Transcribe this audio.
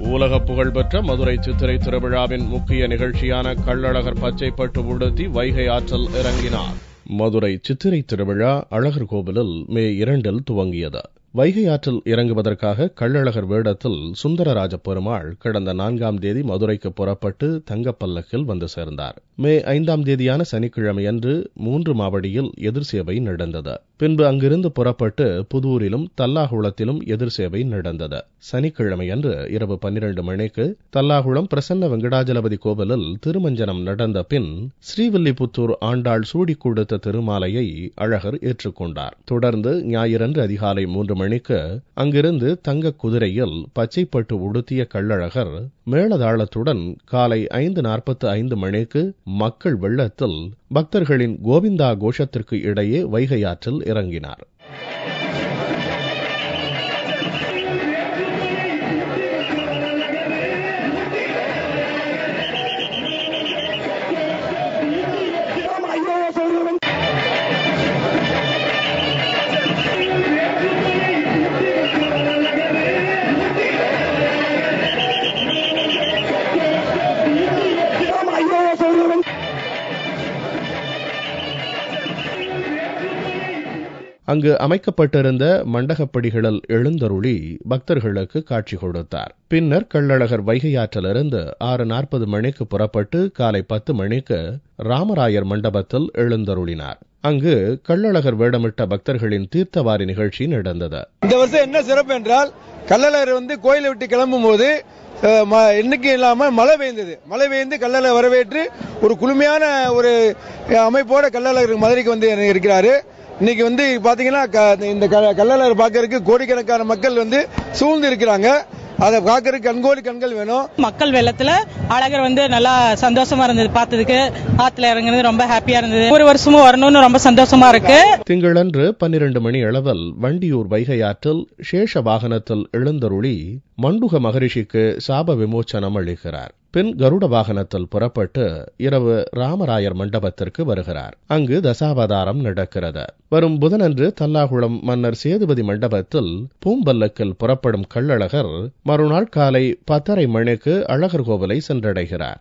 உலக புகழ்பெற்ற மதுரை சித்திரை திருவிழாவின் முக்கிய நிகழ்ச்சியான கள்ளழகர் பச்சைப்பட்டு உடுத்தி வைகை ஆற்றில் இறங்கினார். மதுரை சித்திரை திருவிழா அழகர் கோவிலில் மே 2 துவங்கியது. வைகை ஆற்றில் இறங்குவதற்காக கள்ளழகர் வேடத்தில் சுந்தரராஜ பெருமாள் கடந்த 4ஆம் தேதி மதுரைக்கு புறப்பட்டு தங்கப்பல்லக்கில் வந்து சேர்ந்தார். மே 5ஆம் தேதியான சனிக்கிழமையன்று 3 மாவடியில் எதிர் சேவை நடந்தது. பின்பு அங்கிருந்து புறப்பட்டு புதூரிலும் தல்லாகுளத்திலும் எதிர் சேவை நடந்தது. சனிக்கிழமையன்று இரவு 12 மணிக்கு தல்லாகுளம் பிரசன்ன வெங்கடாஜலபதி கோவிலில் திருமஞ்சனம் நடந்த பின் ஸ்ரீவில்லிபுத்தூர் ஆண்டாள் சூடி கொடுத்த திருமாலையை அழகர் ஏற்றுக்கொண்டார். தொடர்ந்து ஞாயிறன்று அதிகாலை 3 மணிக்கு அங்கிருந்து தங்க குதிரையில் பச்சைப்பட்டு உடுத்திய கள்ளழகர் மேளதாளத்துடன் காலை 5:45 மணிக்கு மக்கள் வெள்ளத்தில் பக்தர்களின் கோவிந்தா கோஷத்திற்கு இடையே வைகை ஆற்றில் இறங்கினார். அங்கு அமைக்கப்பட்டிருந்த மண்டகப்படிகளில் எழுந்தருளி பக்தர்களுக்கு காட்சி கொடுத்தார். பின்னர் கள்ளழகர் வைகை ஆற்றிலிருந்து 6:40 மணிக்கு புறப்பட்டு காலை 10 மணிக்கு ராமராயர் மண்டபத்தில் எழுந்தருளினார். அங்கு கள்ளழகர் வேடமிட்ட பக்தர்களின் தீர்த்தவாரி நிகழ்ச்சி நடந்தது. இந்த வருஷம் என்ன சிறப்பு என்றால், கள்ளழகர் கோயிலை விட்டு கிளம்பும் போது இன்னைக்கு இல்லாம மழை பெய்ந்து கள்ளழகர் வரவேற்று ஒரு குளுமையான ஒரு அமைப்போட கள்ளழகர் மதுரைக்கு வந்து இருக்கிறாரு. இன்னைக்கு பாத்தீங்கன்னா இந்த கள்ளழகர் பார்க்கறதுக்கு கோடிக்கணக்கான மக்கள் சூழ்ந்து இருக்கிறாங்க. அதை பார்க்கறதுக்கு கண்கோடி கண்கள் வேணும். மக்கள் வெள்ளத்துல அழகர் நல்லா சந்தோஷமா இருந்தது. பார்த்ததுக்கு ஆத்துல இறங்குறது ரொம்ப ஹாப்பியா இருந்தது. ஒரு வருஷமும் வரணும்னு ரொம்ப சந்தோஷமா இருக்கு. திங்களன்று 12 மணி அளவில் வண்டியூர் வைகை ஆற்றில் சேஷ வாகனத்தில் எழுந்தருளி மண்டுக மகரிஷிக்கு சாப விமோச்சனம் அளிக்கிறார். பின் கருட வாகனத்தில் புறப்பட்டு இரவு ராமராயர் மண்டபத்திற்கு வருகிறார். அங்கு தசாவதாரம் நடக்கிறது. வரும் புதனன்று தல்லாகுளம் மன்னர் சேதுபதி மண்டபத்தில் பூம்பல்லக்கில் புறப்படும் கள்ளழகர் மறுநாள் காலை 10:30 மணிக்கு அழகர் கோவிலை சென்றடைகிறார்.